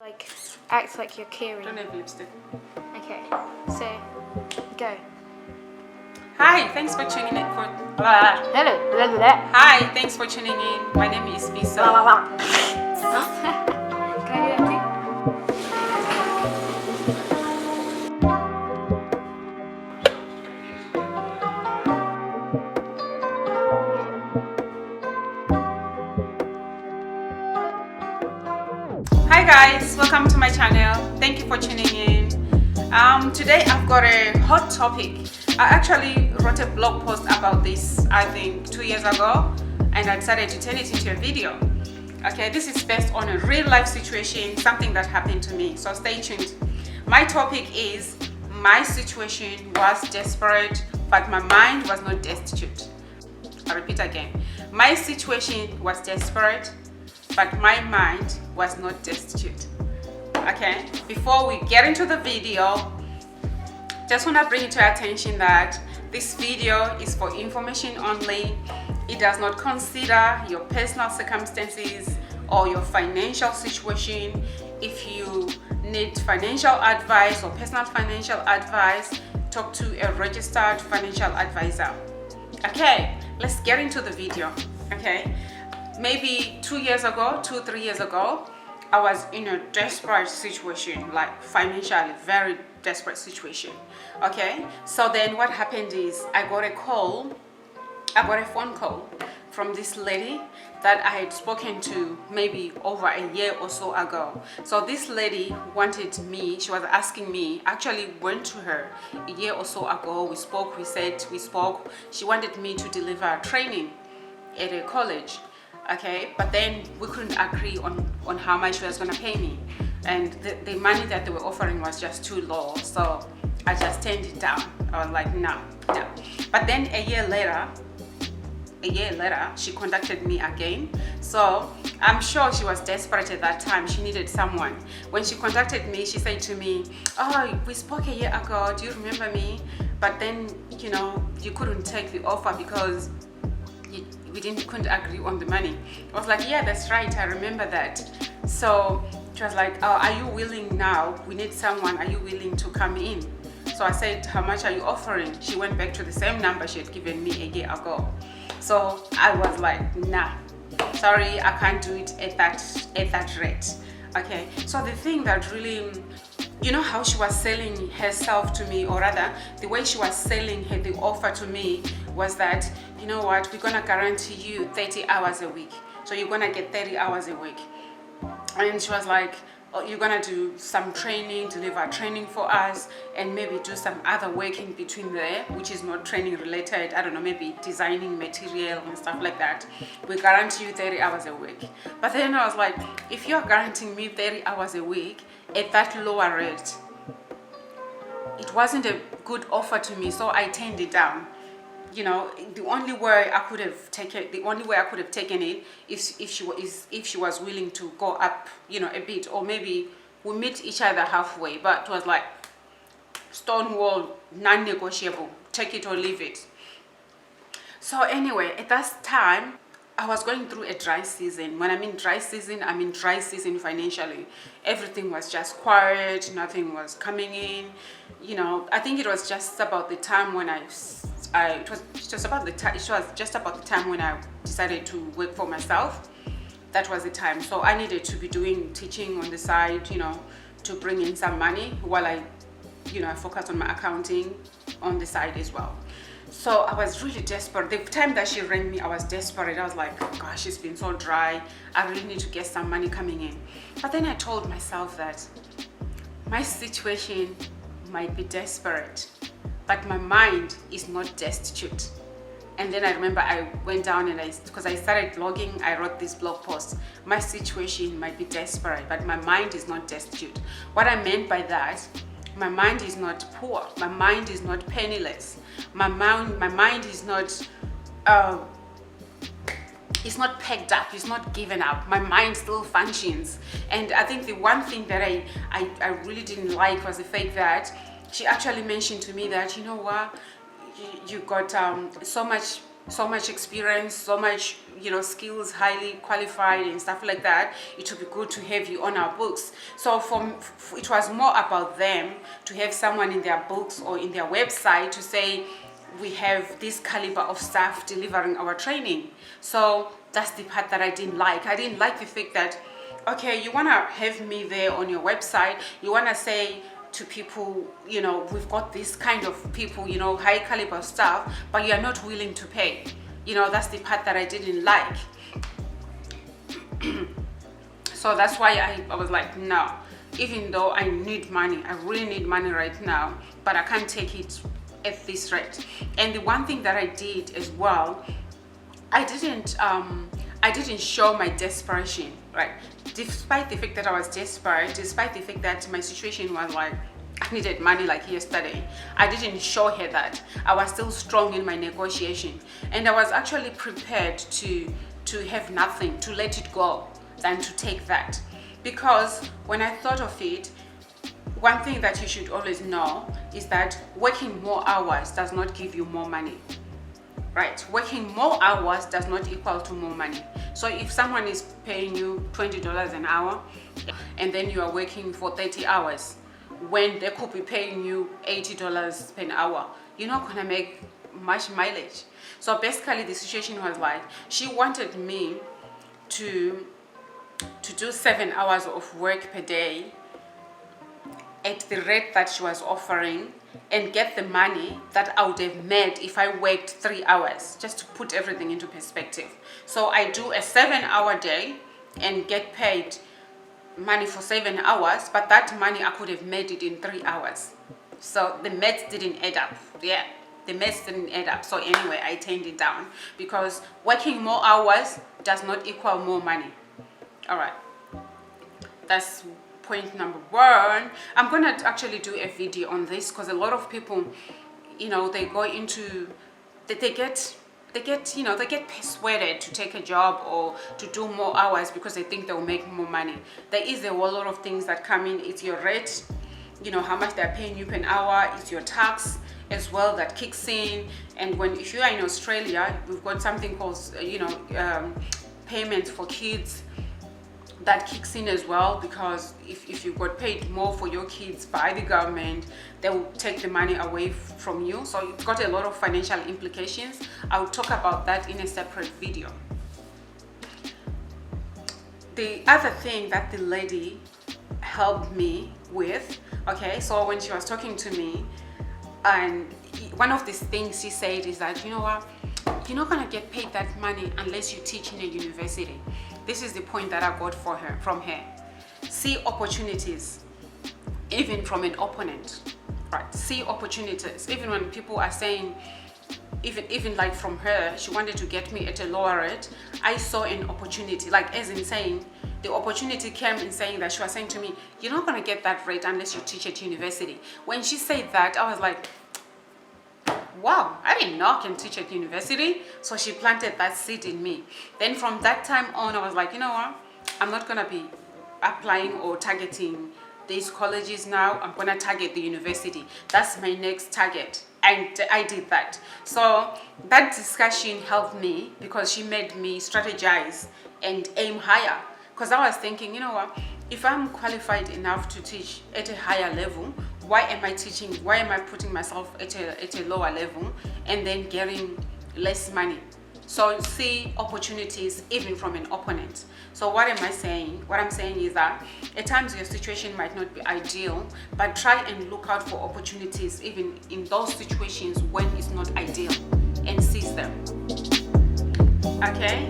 Like, act like you're caring. Don't have lipstick. Okay, so go. Hi, thanks for tuning in for. Hello. Blah, blah, blah. Hi, thanks for tuning in. My name is Visa. Blah, blah, blah. Huh? Can I do that Hi guys, welcome to my channel. Thank you for tuning in. Today I've got a hot topic. I actually wrote a blog post about this, I think 2 years ago, and I decided to turn it into a video. Okay, this is based on a real life situation, something that happened to me, so stay tuned. My topic is, my situation was desperate, but my mind was not destitute. I repeat again, my situation was desperate, but my mind was not destitute. Okay, before we get into the video, just want to bring it to your attention that this video is for information only. It does not consider your personal circumstances or your financial situation. If you need financial advice or personal financial advice, talk to a registered financial advisor. Okay, let's get into the video. Okay, maybe 3 years ago, I was in a desperate situation, like financially very desperate situation. Okay, so then what happened is I got a phone call from this lady that I had spoken to maybe over a year or so ago. So this lady wanted me, she was asking me, actually went to her a year or so ago, we spoke, she wanted me to deliver a training at a college. Okay, but then we couldn't agree on how much she was gonna pay me, and the money that they were offering was just too low, so I just turned it down. I was like, no. But then a year later she contacted me again, so I'm sure she was desperate at that time. She needed someone. When she contacted me, she said to me, oh, we spoke a year ago, do you remember me? But then, you know, you couldn't take the offer because we couldn't agree on the money. I was like, yeah, that's right, I remember that. So she was like, oh, are you willing now? We need someone, are you willing to come in? So I said, how much are you offering? She went back to the same number she had given me a year ago. So I was like, nah, sorry, I can't do it at that rate. Okay, so the thing that really, you know how she was selling herself to me, or rather the way she was selling the offer to me was that, you know what, we're gonna guarantee you 30 hours a week, so you're gonna get 30 hours a week. And she was like, oh, you're gonna do some training, deliver training for us, and maybe do some other work in between there, which is not training related, I don't know, maybe designing material and stuff like that. We guarantee you 30 hours a week. But then I was like, if you're guaranteeing me 30 hours a week at that lower rate, it wasn't a good offer to me, so I turned it down. You know, the only way I could have taken it is if she was willing to go up, you know, a bit, or maybe we meet each other halfway. But it was like stonewall, non-negotiable, take it or leave it. So anyway, at that time I was going through a dry season. When I mean dry season, I mean dry season financially. Everything was just quiet, nothing was coming in. You know, I think it was just about the time when it was just about the time when I decided to work for myself. That was the time. So I needed to be doing teaching on the side, you know, to bring in some money while I focused on my accounting on the side as well. So I was really desperate. The time that she rang me, I was desperate. I was like, oh gosh, it's been so dry. I really need to get some money coming in. But then I told myself that my situation might be desperate, but my mind is not destitute. And then I remember I went down and because I started blogging, I wrote this blog post. My situation might be desperate, but my mind is not destitute. What I meant by that, my mind is not poor. My mind is not penniless. My mind is not it's not pegged up, it's not given up. My mind still functions. And I think the one thing that I really didn't like was the fact that she actually mentioned to me that, you know what, you got so much so much experience, so much, you know, skills, highly qualified and stuff like that, it would be good to have you on our books. So it was more about them to have someone in their books or in their website to say, we have this caliber of staff delivering our training. So that's the part that I didn't like. I didn't like the fact that, okay, you want to have me there on your website, you want to say to people, you know, we've got this kind of people, you know, high caliber staff, but you are not willing to pay. You know, that's the part that I didn't like. So that's why I was like, no, even though I need money, I really need money right now, but I can't take it at this rate. And the one thing that I did as well, I didn't show my desperation, right? Despite the fact that I was desperate, despite the fact that my situation was like, I needed money like yesterday, I didn't show her that. I was still strong in my negotiation, and I was actually prepared to have nothing, to let it go, than to take that. Because when I thought of it, one thing that you should always know is that working more hours does not give you more money. Right, working more hours does not equal to more money. So if someone is paying you $20 an hour and then you are working for 30 hours when they could be paying you $80 per hour, you're not gonna make much mileage. So basically the situation was like, she wanted me to do 7 hours of work per day at the rate that she was offering, and get the money that I would have made if I worked 3 hours, just to put everything into perspective. So I do a 7-hour day and get paid money for 7 hours, but that money I could have made it in 3 hours. So the maths didn't add up. Yeah, the maths didn't add up. So anyway, I turned it down because working more hours does not equal more money. All right, that's point number one. I'm gonna actually do a video on this because a lot of people, you know, they go into, they get persuaded to take a job or to do more hours because they think they'll make more money. There is a whole lot of things that come in. It's your rate, you know, how much they're paying you per hour. It's your tax as well that kicks in. And if you are in Australia, we've got something called, payments for kids that kicks in as well, because if you got paid more for your kids by the government, they will take the money away from you. So it's got a lot of financial implications. I'll talk about that in a separate video. The other thing that the lady helped me with, okay, so when she was talking to me, and one of these things she said is that, you know what, you're not gonna get paid that money unless you teach in a university. This is the point that I got from her. See opportunities, even from an opponent, right? See opportunities, even when people are saying, even like from her, she wanted to get me at a lower rate. I saw an opportunity, like as in saying, the opportunity came in saying that she was saying to me, you're not gonna get that rate unless you teach at university. When she said that, I was like, wow, I didn't know I can teach at university. So she planted that seed in me. Then from that time on, I was like, you know what? I'm not gonna be applying or targeting these colleges now. I'm gonna target the university. That's my next target. And I did that. So that discussion helped me because she made me strategize and aim higher. Because I was thinking, you know what? If I'm qualified enough to teach at a higher level, why am I teaching? Why am I putting myself at a lower level and then getting less money? So see opportunities even from an opponent. So what am I saying? What I'm saying is that at times your situation might not be ideal, but try and look out for opportunities even in those situations when it's not ideal, and seize them. Okay?